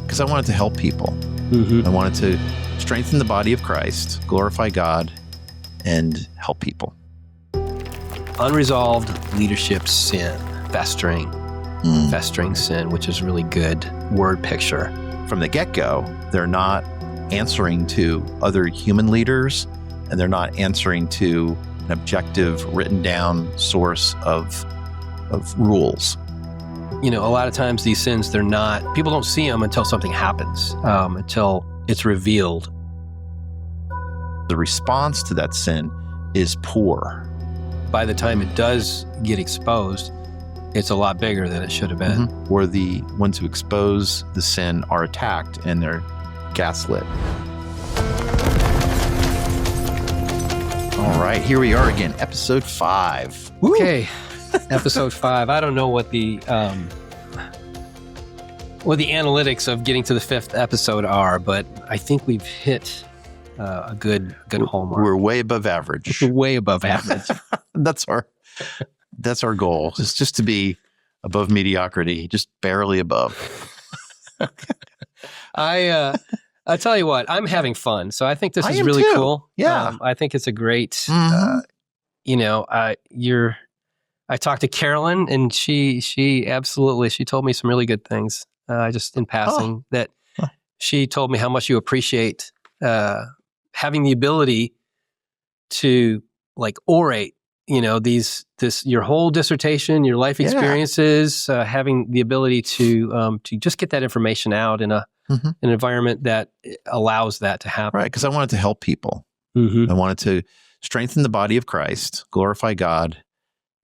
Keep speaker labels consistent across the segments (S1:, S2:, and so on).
S1: because I wanted to help people. I wanted to strengthen the body of Christ, glorify God, and help people.
S2: Unresolved leadership sin, festering sin, which is really good word picture.
S1: From the get-go, they're not answering to other human leaders, and they're not answering to an objective, written down source of rules.
S2: You know, a lot of times these sins, people don't see them until something happens, until it's revealed.
S1: The response to that sin is poor.
S2: By the time it does get exposed, it's a lot bigger than it should have been.
S1: Or the ones who expose the sin are attacked and they're gaslit. All right, here we are again, episode 5. Woo!
S2: Okay, episode 5. I don't know what the analytics of getting to the 5th episode are, but I think we've hit a good hallmark.
S1: We're way above average.
S2: Way above average.
S1: That's our goal. It's just to be above mediocrity, just barely above.
S2: I tell you what, I'm having fun. So I think this is really cool.
S1: Yeah.
S2: I think it's a great, I talked to Carolyn and she told me some really good things. Just in passing that she told me how much you appreciate, having the ability to like orate, your whole dissertation, your life experiences, having the ability to just get that information out in an environment that allows that to happen.
S1: Right, because I wanted to help people. I wanted to strengthen the body of Christ, glorify God,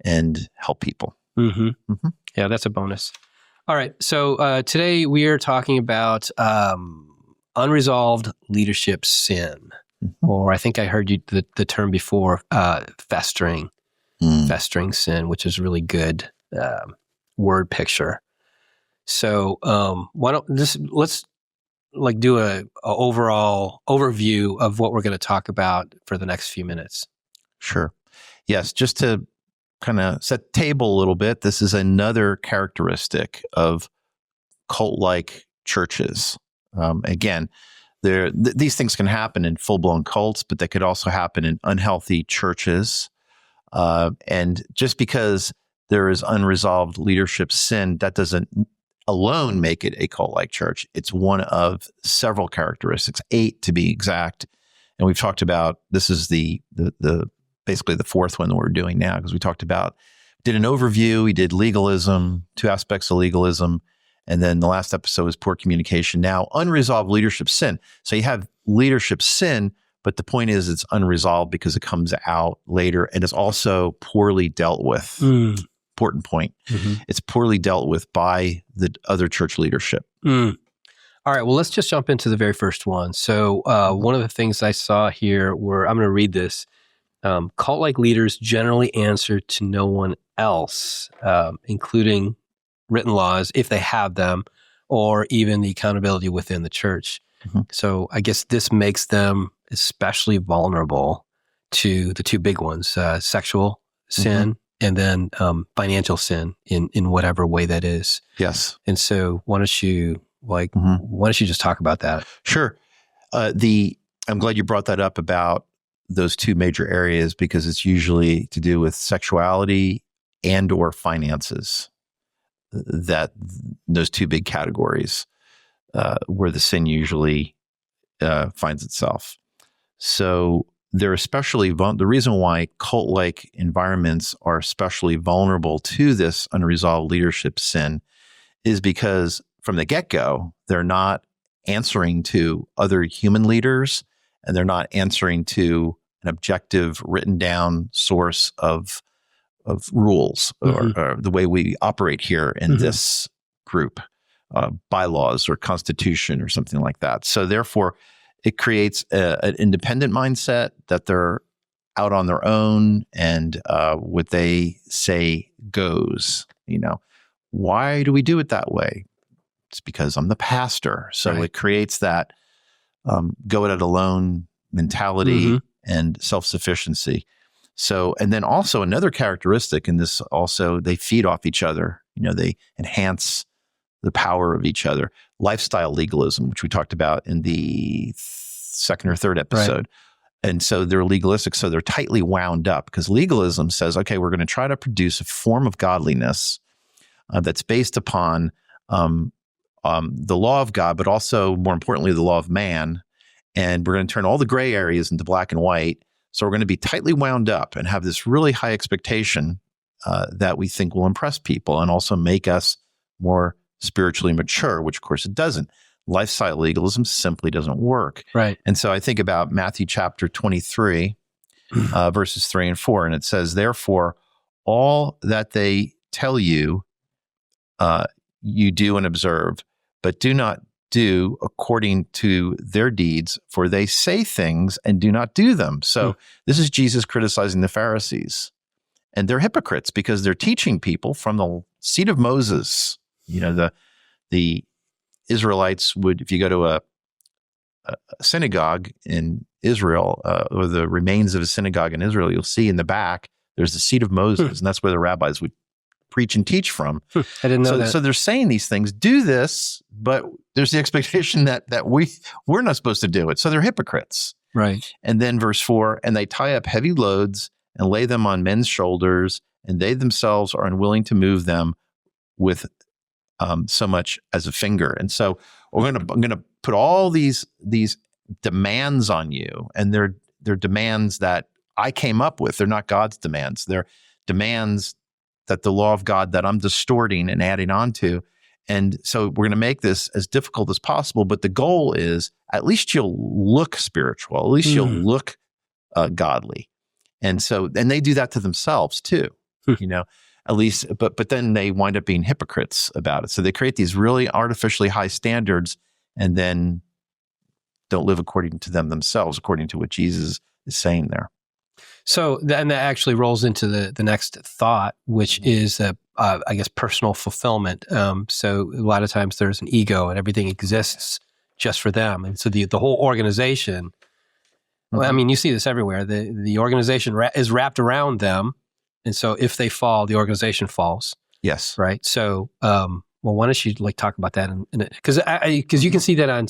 S1: and help people.
S2: Yeah, that's a bonus. All right, so today we are talking about unresolved leadership sin, or I think I heard you the term before, festering sin, which is really good word picture. So let's do a overall overview of what we're going to talk about for the next few minutes.
S1: Sure. Yes, just to kind of set the table a little bit, this is another characteristic of cult-like churches. Again, these things can happen in full-blown cults, but they could also happen in unhealthy churches. And just because there is unresolved leadership sin, that doesn't alone make it a cult-like church. It's one of several characteristics, 8 to be exact. And we've talked about, this is the basically the 4th one that we're doing now, because we did an overview, we did legalism, 2 aspects of legalism, and then the last episode was poor communication. Now, unresolved leadership sin. So you have leadership sin, but the point is it's unresolved because it comes out later and is also poorly dealt with. Important point. It's poorly dealt with by the other church leadership.
S2: All right, well, let's just jump into the very first one. So one of the things I saw here were, I'm going to read this. Cult-like leaders generally answer to no one else, including written laws, if they have them, or even the accountability within the church. So I guess this makes them especially vulnerable to the 2 big ones, sexual sin and then financial sin in whatever way that is.
S1: Yes.
S2: And so why don't you just talk about that?
S1: Sure. I'm glad you brought that up about those 2 major areas, because it's usually to do with sexuality and or finances, that those 2 big categories where the sin usually finds itself. So they're especially the reason why cult-like environments are especially vulnerable to this unresolved leadership sin is because from the get-go, they're not answering to other human leaders, and they're not answering to an objective, written down source of rules or the way we operate here in this group, bylaws or constitution or something like that. So therefore, it creates an independent mindset that they're out on their own, and what they say goes. Why do we do it that way? It's because I'm the pastor. So It creates that go it alone mentality and self-sufficiency. So, and then also another characteristic in this also, they feed off each other. They enhance the power of each other. lifestyle legalism, which we talked about in the second or third episode.
S2: Right.
S1: And so they're legalistic. So they're tightly wound up because legalism says, okay, we're going to try to produce a form of godliness that's based upon the law of God, but also, more importantly, the law of man. And we're going to turn all the gray areas into black and white. So we're going to be tightly wound up and have this really high expectation that we think will impress people and also make us more spiritually mature, which of course it doesn't. Lifestyle legalism simply doesn't work.
S2: Right.
S1: And so I think about Matthew chapter 23, verses 3 and 4, and it says, therefore, all that they tell you, you do and observe, but do not do according to their deeds, for they say things and do not do them. So this is Jesus criticizing the Pharisees. And they're hypocrites because they're teaching people from the seat of Moses. You know, the Israelites would, if you go to a synagogue in Israel, or the remains of a synagogue in Israel, you'll see in the back, there's the seat of Moses, and that's where the rabbis would preach and teach from.
S2: I didn't know that.
S1: So they're saying these things, do this, but there's the expectation that we're not supposed to do it. So they're hypocrites.
S2: Right.
S1: And then verse 4, and they tie up heavy loads and lay them on men's shoulders, and they themselves are unwilling to move them with so much as a finger. And so I'm going to put all these demands on you, and they're demands that I came up with. They're not God's demands. They're demands that the law of God that I'm distorting and adding on to. And so we're going to make this as difficult as possible, but the goal is at least you'll look spiritual, at least you'll look godly. And they do that to themselves too, you know, at least, but then they wind up being hypocrites about it. So they create these really artificially high standards and then don't live according to them themselves, according to what Jesus is saying there.
S2: So then that actually rolls into the next thought, which is, I guess, personal fulfillment. So a lot of times there's an ego and everything exists just for them. And so the whole organization, well, I mean, you see this everywhere. The organization is wrapped around them. And so if they fall, the organization falls.
S1: Yes.
S2: Right. So, well, why don't you talk about that? Because you can see that on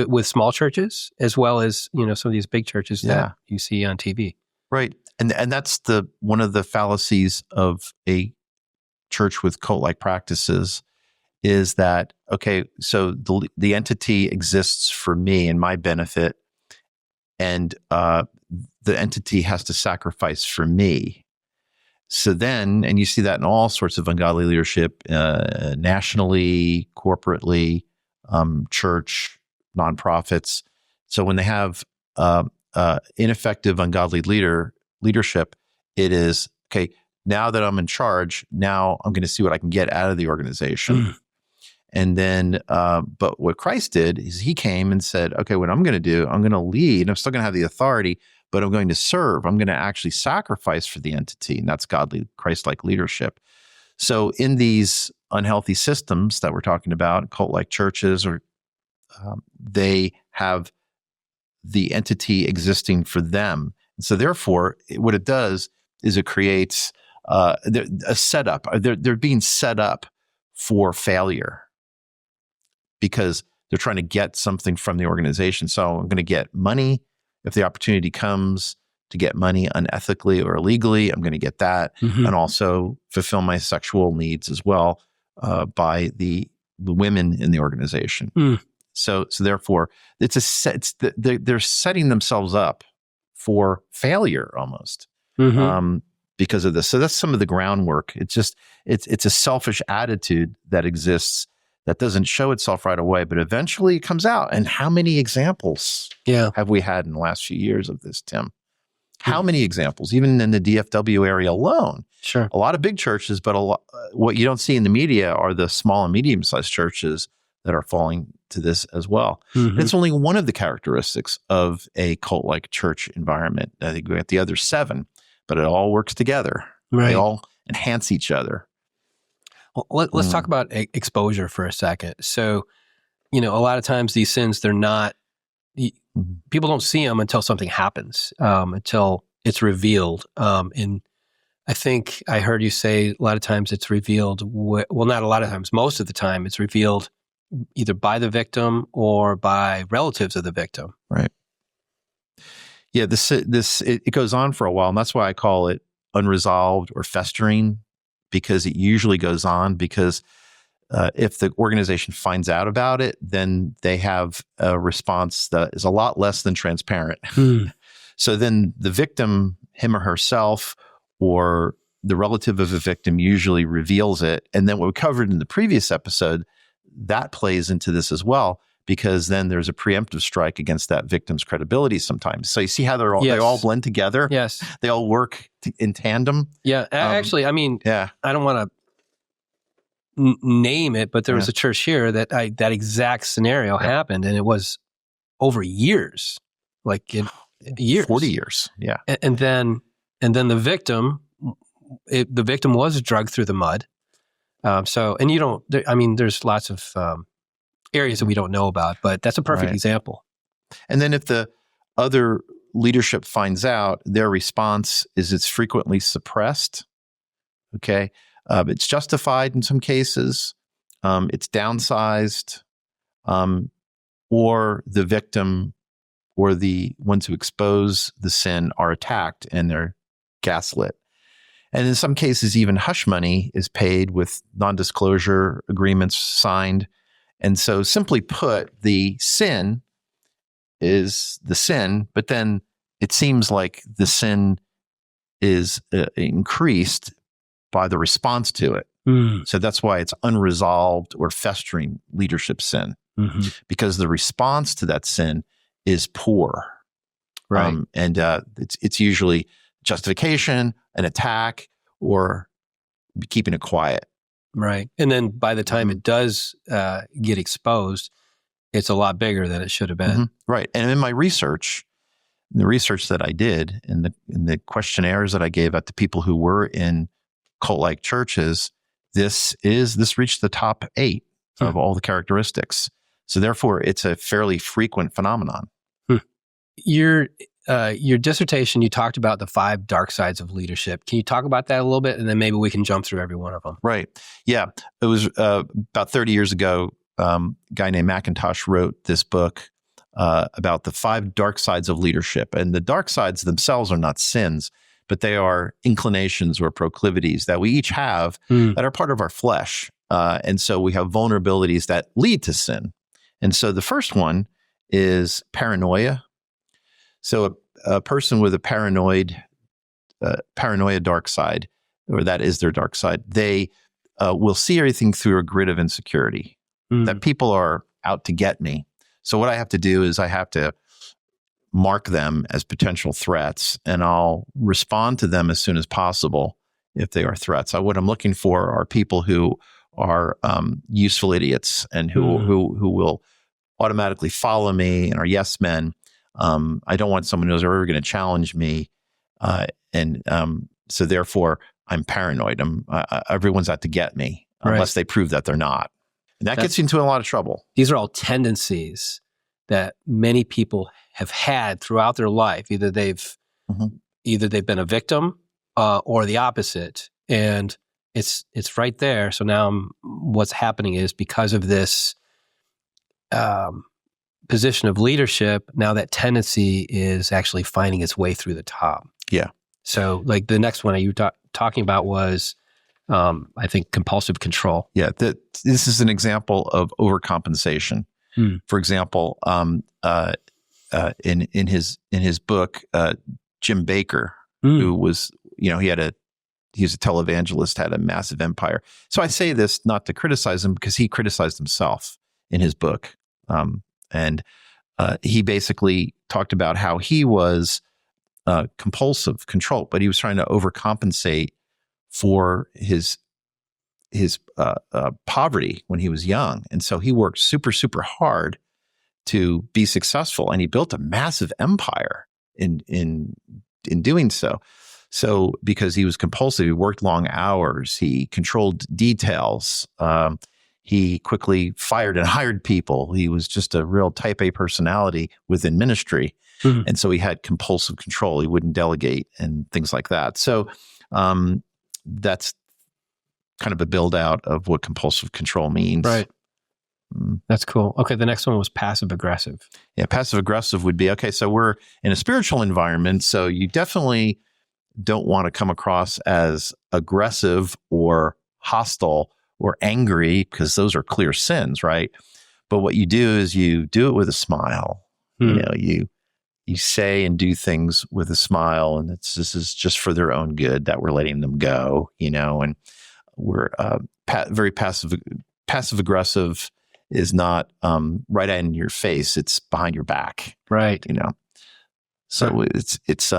S2: with small churches as well as, you know, some of these big churches that you see on TV.
S1: Right. And that's one of the fallacies of a church with cult-like practices is that, okay, so the entity exists for me and my benefit, and the entity has to sacrifice for me. So then, and you see that in all sorts of ungodly leadership, nationally, corporately, church, nonprofits. So when they have ineffective, ungodly leadership, it is, okay, now that I'm in charge, now I'm going to see what I can get out of the organization. And then, but what Christ did is he came and said, okay, what I'm going to do, I'm going to lead. I'm still going to have the authority, but I'm going to serve. I'm going to actually sacrifice for the entity. And that's godly, Christ-like leadership. So in these unhealthy systems that we're talking about, cult-like churches, or they have the entity existing for them. And so therefore, what it does is it creates a setup. They're being set up for failure because they're trying to get something from the organization. So I'm going to get money. If the opportunity comes to get money unethically or illegally, I'm going to get that, and also fulfill my sexual needs as well by the women in the organization. So therefore, they're setting themselves up for failure almost because of this. So that's some of the groundwork. It's a selfish attitude that exists that doesn't show itself right away, but eventually it comes out. And how many examples have we had in the last few years of this, Tim? How many examples, even in the DFW area alone?
S2: Sure.
S1: A lot of big churches, but what you don't see in the media are the small and medium-sized churches that are falling to this as well. It's only one of the characteristics of a cult-like church environment. I think we got the other 7, but it all works together. Right. They all enhance each other.
S2: Well, let's talk about exposure for a second. So, you know, a lot of times these sins, they're not, people don't see them until something happens, until it's revealed. And I think I heard you say a lot of times it's revealed, well, not a lot of times, most of the time it's revealed either by the victim or by relatives of the victim.
S1: Right. Yeah, it goes on for a while, and that's why I call it unresolved or festering, because it usually goes on because if the organization finds out about it, then they have a response that is a lot less than transparent. So then the victim, him or herself, or the relative of a victim usually reveals it. And then what we covered in the previous episode, that plays into this as well, because then there's a preemptive strike against that victim's credibility sometimes. So you see how they all blend together?
S2: Yes.
S1: They all work in tandem?
S2: Yeah. Actually, I mean, I don't want to name it, but there was a church here that that exact scenario happened, and it was over years, years.
S1: 40 years. Yeah.
S2: And then the victim, the victim was dragged through the mud. And you don't, there's lots of areas that we don't know about, but that's a perfect example.
S1: And then if the other leadership finds out, their response is it's frequently suppressed. Okay. It's justified in some cases. It's downsized, or the victim or the ones who expose the sin are attacked and they're gaslit. And in some cases, even hush money is paid with non-disclosure agreements signed. And so simply put, the sin is the sin, but then it seems like the sin is increased by the response to it. So that's why it's unresolved or festering leadership sin, because the response to that sin is poor.
S2: Right.
S1: And it's usually justification, an attack, or keeping it quiet.
S2: Right. And then by the time it does get exposed, it's a lot bigger than it should have been.
S1: Right. And in my research, the research that I did, in the questionnaires that I gave out to people who were in cult-like churches, this reached the top 8 of all the characteristics. So therefore, it's a fairly frequent phenomenon.
S2: Your dissertation, you talked about the 5 dark sides of leadership. Can you talk about that a little bit? And then maybe we can jump through every one of them.
S1: Right. Yeah. It was about 30 years ago, a guy named McIntosh wrote this book about the 5 dark sides of leadership. And the dark sides themselves are not sins, but they are inclinations or proclivities that we each have that are part of our flesh. And so we have vulnerabilities that lead to sin. And so the first one is paranoia. So a person with a paranoia dark side, or that is their dark side, they will see everything through a grid of insecurity, that people are out to get me. So what I have to do is I have to mark them as potential threats, and I'll respond to them as soon as possible if they are threats. What I'm looking for are people who are useful idiots and who will automatically follow me and are yes men. I don't want someone who's ever going to challenge me. So therefore, I'm paranoid. Everyone's out to get me unless they prove that they're not. And that gets you into a lot of trouble.
S2: These are all tendencies that many people have had throughout their life. Either they've been a victim or the opposite. And it's right there. So now what's happening is, because of this position of leadership, now that tendency is actually finding its way through the top.
S1: Yeah.
S2: So like the next one you were talking about was, I think, compulsive control.
S1: Yeah. This is an example of overcompensation. For example, in his book, Jim Baker, who was, he was a televangelist, had a massive empire. So I say this not to criticize him, because he criticized himself in his book. And he basically talked about how he was compulsive control, but he was trying to overcompensate for his poverty when he was young. And so he worked super, super hard to be successful, and he built a massive empire in doing so. So because he was compulsive, he worked long hours, he controlled details, he quickly fired and hired people. He was just a real type A personality within ministry. And so he had compulsive control. He wouldn't delegate and things like that. So that's kind of a build out of what compulsive control means.
S2: Right. That's cool. Okay, the next one was passive aggressive.
S1: Yeah, passive aggressive would be, okay, so we're in a spiritual environment, so you definitely don't want to come across as aggressive or hostile or angry, because those are clear sins, right? But what you do is you do it with a smile. You know, you say and do things with a smile, and this is just for their own good that we're letting them go, you know, and we're very passive aggressive is not right in your face. It's behind your back.
S2: Right.
S1: You know, so it's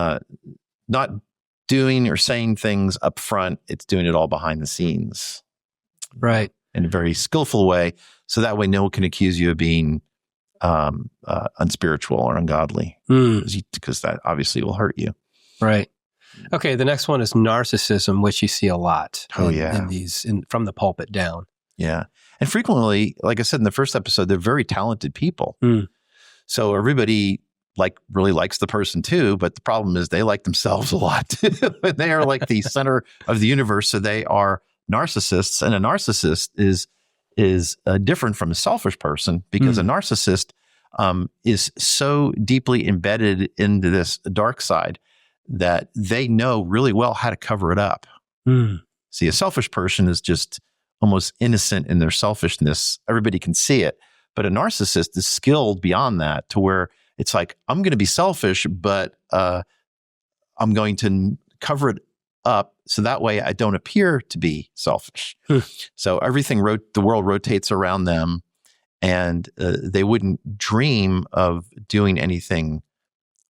S1: not doing or saying things up front. It's doing it all behind the scenes.
S2: Right.
S1: In a very skillful way. So that way no one can accuse you of being unspiritual or ungodly, because that obviously will hurt you.
S2: Right. Okay. The next one is narcissism, which you see a lot. From the pulpit down.
S1: Yeah. And frequently, like I said in the first episode, they're very talented people. So everybody really likes the person too, but the problem is they like themselves a lot too. They are like the center of the universe. So they are narcissists, and a narcissist is different from a selfish person, because a narcissist is so deeply embedded into this dark side that they know really well how to cover it up. See, a selfish person is just almost innocent in their selfishness. Everybody can see it. But a narcissist is skilled beyond that, to where it's like, I'm going to be selfish, but I'm going to cover it up so that way I don't appear to be selfish. So everything, the world rotates around them, and they wouldn't dream of doing anything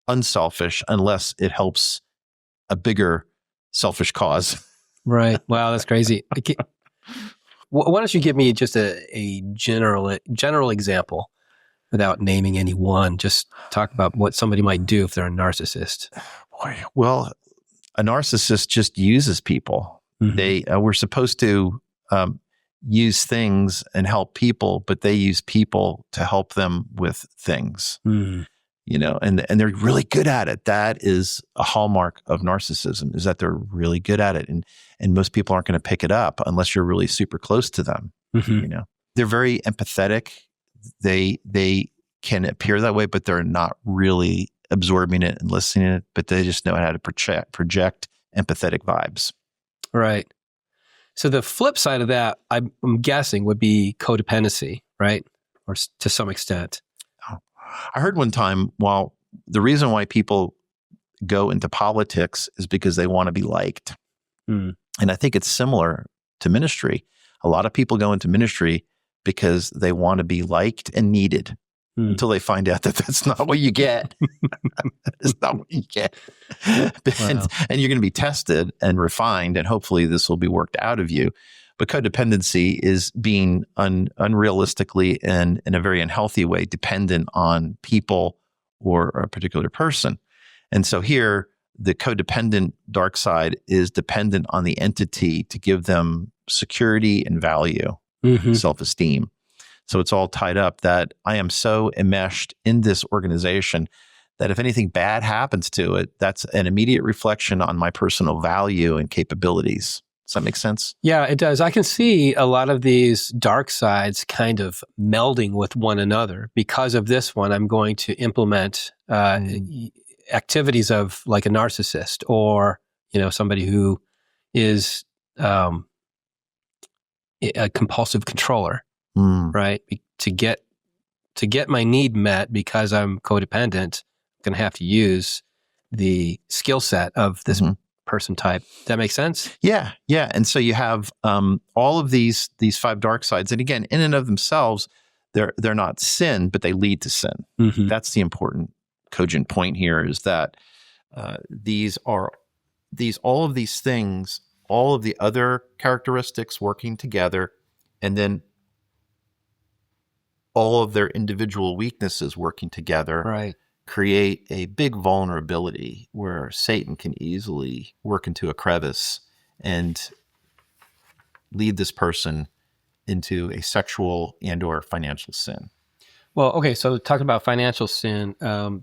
S1: unselfish unless it helps a bigger selfish cause.
S2: Right. Wow, that's crazy. Why don't you give me just a general example without naming any one? Just talk about what somebody might do if they're a narcissist.
S1: Boy, well, a narcissist just uses people. We're supposed to use things and help people, but they use people to help them with things. You know, and they're really good at it. That is a hallmark of narcissism, is that they're really good at it. And most people aren't going to pick it up unless you're really super close to them. You know, they're very empathetic. They can appear that way, but they're not really absorbing it and listening to it, but they just know how to project empathetic vibes.
S2: Right. So the flip side of that, I'm guessing, would be codependency, right? Or to some extent.
S1: I heard one time, the reason why people go into politics is because they want to be liked. And I think it's similar to ministry. A lot of people go into ministry because they want to be liked and needed, until they find out that that's not what you get. It's not what you get. And you're going to be tested and refined, and hopefully this will be worked out of you. But codependency is being unrealistically and in a very unhealthy way dependent on people or a particular person. And so here, the codependent dark side is dependent on the entity to give them security and value, self-esteem. So it's all tied up that I am so enmeshed in this organization that if anything bad happens to it, that's an immediate reflection on my personal value and capabilities. Does that make sense?
S2: Yeah, it does. I can see a lot of these dark sides kind of melding with one another. Because of this one, I'm going to implement activities of like a narcissist, or, you know, somebody who is a compulsive controller, right? To get my need met because I'm codependent, I'm going to have to use the skill set of this person type. Does that make sense?
S1: Yeah. And so you have all of these 5 dark sides, and again, in and of themselves, they're not sin, but they lead to sin. That's the important cogent point here, is that all of these things, all of the other characteristics working together, and then all of their individual weaknesses working together,
S2: right,
S1: create a big vulnerability where Satan can easily work into a crevice and lead this person into a sexual and or financial sin.
S2: Well, okay, so talking about financial sin,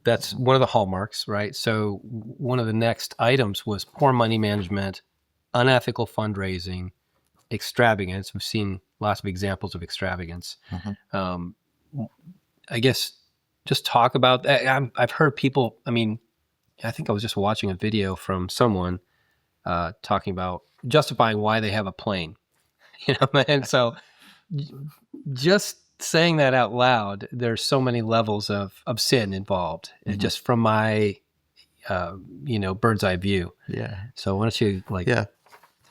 S2: that's one of the hallmarks, right? So one of the next items was poor money management, unethical fundraising, extravagance. We've seen lots of examples of extravagance. I guess just talk about that. I've heard people, I mean, I think I was just watching a video from someone talking about justifying why they have a plane, and so just saying that out loud, there's so many levels of sin involved, just from my, bird's eye view.
S1: Yeah.
S2: So why don't you
S1: Yeah.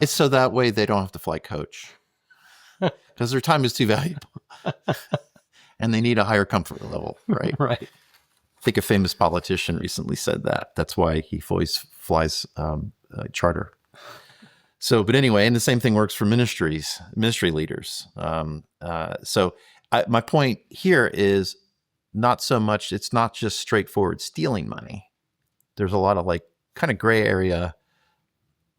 S1: It's so that way they don't have to fly coach because their time is too valuable and they need a higher comfort level, right?
S2: Right.
S1: I think a famous politician recently said that. That's why he always flies charter. So, but anyway, and the same thing works for ministry leaders. My point here is not so much, it's not just straightforward stealing money. There's a lot of kind of gray area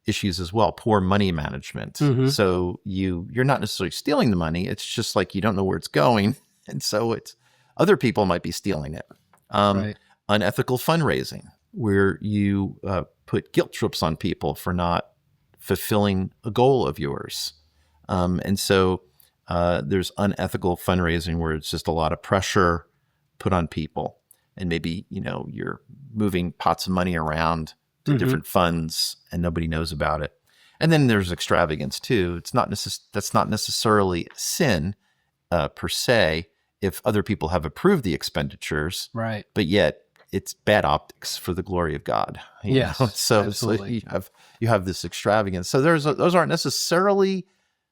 S1: issues as well, poor money management. So you're not necessarily stealing the money. It's just you don't know where it's going. And so it's other people might be stealing it.
S2: Right.
S1: Unethical fundraising, where you put guilt trips on people for not fulfilling a goal of yours. And so there's unethical fundraising where it's just a lot of pressure put on people. And maybe, you're moving pots of money around to different funds and nobody knows about it. And then there's extravagance too. It's not that's not necessarily sin per se if other people have approved the expenditures.
S2: Right.
S1: But yet it's bad optics for the glory of God.
S2: Yes,
S1: So
S2: absolutely.
S1: you have this extravagance. So those aren't necessarily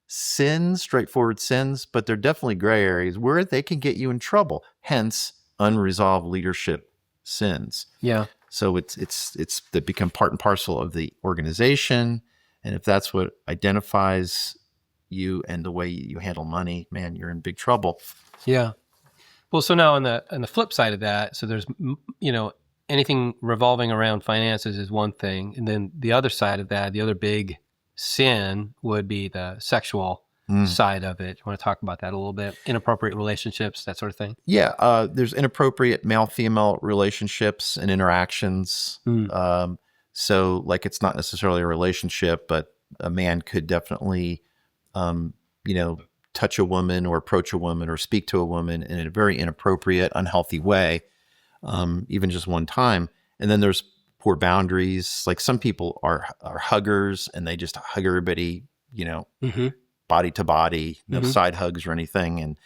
S1: sins, straightforward sins, but they're definitely gray areas where they can get you in trouble. Hence, unresolved leadership sins.
S2: Yeah.
S1: So they become part and parcel of the organization. And if that's what identifies you and the way you handle money, man, you're in big trouble.
S2: Yeah. Well, so now on the flip side of that, so there's, anything revolving around finances is one thing. And then the other side of that, the other big sin would be the sexual side of it. You want to talk about that a little bit? Inappropriate relationships, that sort of thing?
S1: Yeah. There's inappropriate male-female relationships and interactions. So it's not necessarily a relationship, but a man could definitely, touch a woman or approach a woman or speak to a woman in a very inappropriate, unhealthy way, even just one time. And then there's poor boundaries. Some people are huggers and they just hug everybody, body to body, no side hugs or anything.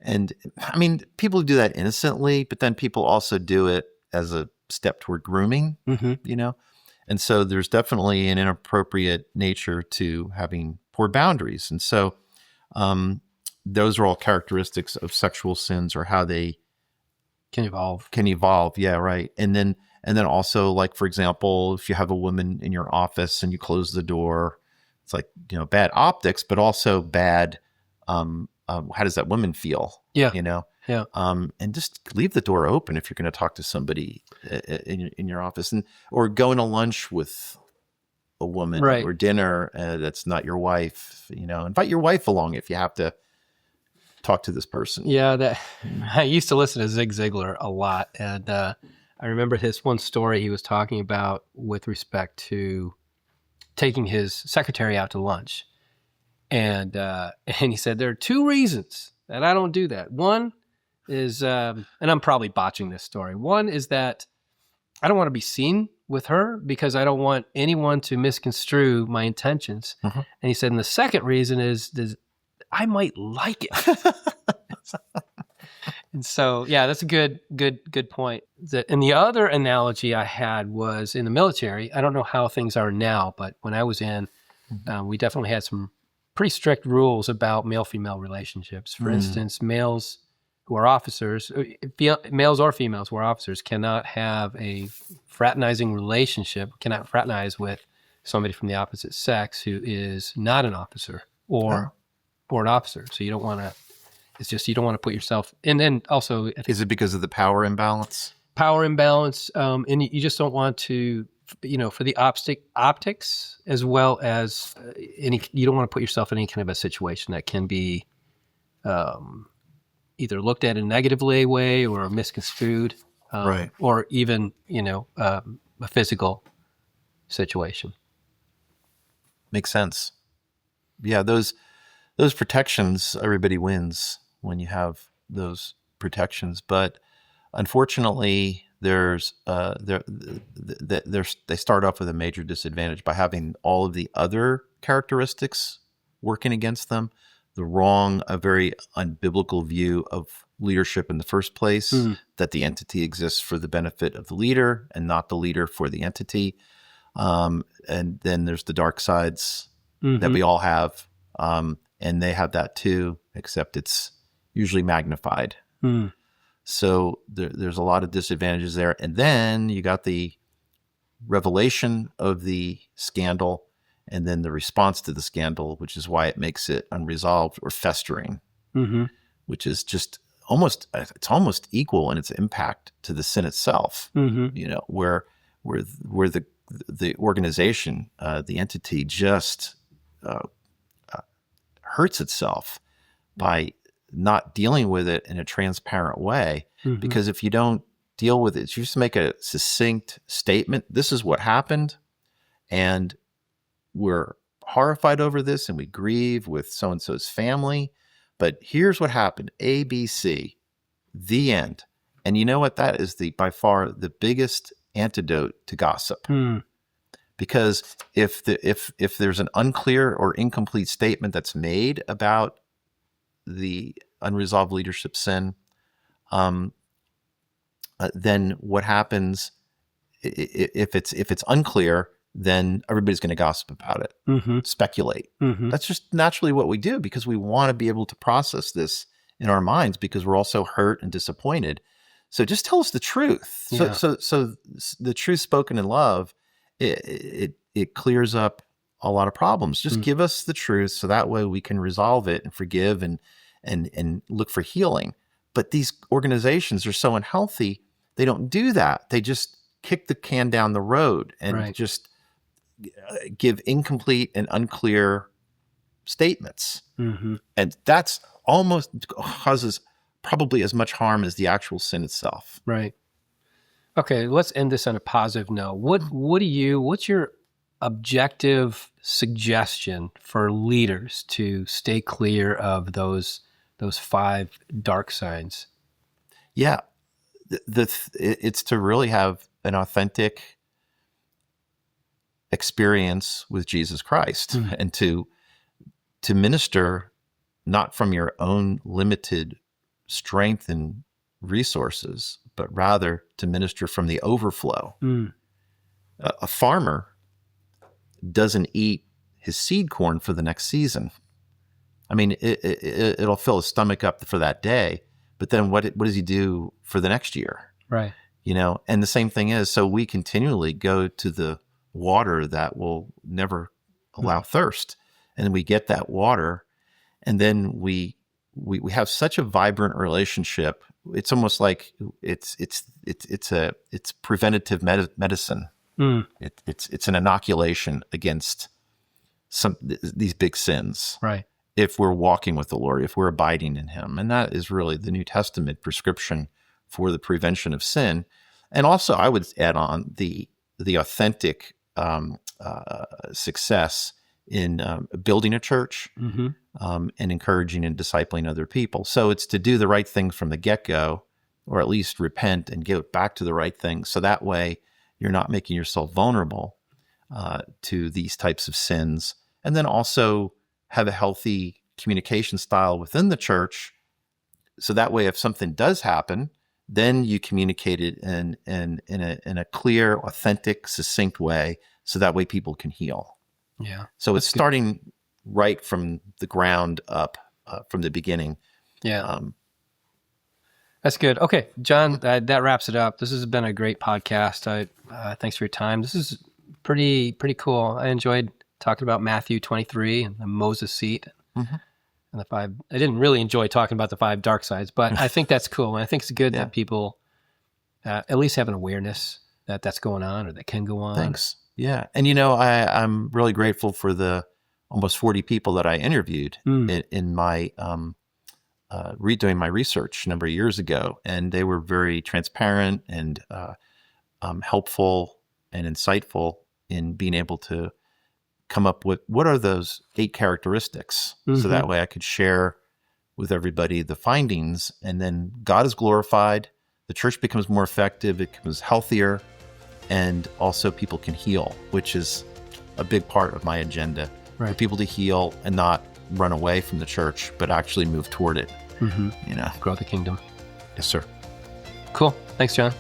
S1: And I mean, people do that innocently, but then people also do it as a step toward grooming, And so there's definitely an inappropriate nature to having poor boundaries. And so those are all characteristics of sexual sins or how they
S2: can evolve.
S1: Yeah, right. And then also, for example, if you have a woman in your office and you close the door, it's bad optics, but also bad. How does that woman feel?
S2: Yeah.
S1: Yeah. And just leave the door open if you're going to talk to somebody in your office, or going to lunch with a woman,
S2: right,
S1: or dinner that's not your wife. Invite your wife along if you have to talk to this person.
S2: Yeah, I used to listen to Zig Ziglar a lot, and I remember his one story he was talking about with respect to taking his secretary out to lunch, and he said there are two reasons that I don't do that. One is, and I'm probably botching this story. One is that I don't want to be seen with her because I don't want anyone to misconstrue my intentions. And he said, and the second reason is I might like it. And so, yeah, that's a good point. And the other analogy I had was in the military. I don't know how things are now, but when I was in, we definitely had some pretty strict rules about male-female relationships. For instance, males who are officers, males or females who are officers, cannot have a fraternizing relationship, cannot fraternize with somebody from the opposite sex who is not an officer or an officer. So you don't want to, it's just, you don't want to put yourself, and then also,
S1: is it because of the power imbalance?
S2: Power imbalance, and you just don't want to, for the optics, as well as you don't want to put yourself in any kind of a situation that can be either looked at in a negatively way or misconstrued,
S1: right,
S2: or even a physical situation.
S1: Makes sense. Yeah, those those protections, everybody wins when you have those protections. But unfortunately, they start off with a major disadvantage by having all of the other characteristics working against them. A very unbiblical view of leadership in the first place, that the entity exists for the benefit of the leader and not the leader for the entity. And then there's the dark sides that we all have. And they have that too, except it's usually magnified. So there's a lot of disadvantages there. And then you got the revelation of the scandal and then the response to the scandal, which is why it makes it unresolved or festering, which is just it's almost equal in its impact to the sin itself, where the organization, the entity just hurts itself by not dealing with it in a transparent way. Because if you don't deal with it, you just make a succinct statement. This is what happened, and we're horrified over this, and we grieve with so-and-so's family. But here's what happened: A, B, C, the end. And you know what? That is by far the biggest antidote to gossip. Because if there's an unclear or incomplete statement that's made about the unresolved leadership sin, then what happens if it's unclear? Then everybody's going to gossip about it, speculate. That's just naturally what we do, because we want to be able to process this in our minds, because we're also hurt and disappointed. So just tell us the truth.
S2: Yeah.
S1: So the truth spoken in love, it clears up a lot of problems. Just give us the truth, so that way we can resolve it and forgive and look for healing. But these organizations are so unhealthy; they don't do that. They just kick the can down the road and just give incomplete and unclear statements. And that's almost causes probably as much harm as the actual sin itself.
S2: Right. Okay, let's end this on a positive note. What's your objective suggestion for leaders to stay clear of those 5 dark sides?
S1: Yeah, it's to really have an authentic experience with Jesus Christ, and to minister not from your own limited strength and resources, but rather to minister from the overflow. A farmer doesn't eat his seed corn for the next season. I mean, it'll fill his stomach up for that day, but then what does he do for the next year?
S2: Right.
S1: And the same thing is, so we continually go to the water that will never allow thirst, and then we get that water, and then we have such a vibrant relationship. It's almost like it's preventative medicine. It's an inoculation against these big sins.
S2: Right.
S1: If we're walking with the Lord, if we're abiding in Him, and that is really the New Testament prescription for the prevention of sin. And also, I would add on the authentic success in building a church, and encouraging and discipling other people. So it's to do the right thing from the get-go, or at least repent and get back to the right thing. So that way you're not making yourself vulnerable to these types of sins. And then also have a healthy communication style within the church. So that way, if something does happen, then you communicate it in a clear, authentic, succinct way. So that way people can heal.
S2: Yeah.
S1: So it's starting right from the ground up, from the beginning.
S2: Yeah. That's good. Okay, John, that wraps it up. This has been a great podcast. Thanks for your time. This is pretty cool. I enjoyed talking about Matthew 23 and the Moses seat and the 5. I didn't really enjoy talking about the 5 dark sides, but I think that's cool. And I think it's good that people at least have an awareness that that's going on, or that can go on.
S1: Thanks. Yeah. And I'm really grateful for the almost 40 people that I interviewed in my doing my research a number of years ago, and they were very transparent and helpful and insightful in being able to come up with what are those 8 characteristics. So that way I could share with everybody the findings, and then God is glorified, the church becomes more effective, it becomes healthier, and also people can heal, which is a big part of my agenda.
S2: Right.
S1: For people to heal and not run away from the church, but actually move toward it.
S2: Grow the kingdom.
S1: Yes, sir.
S2: Cool. Thanks, John.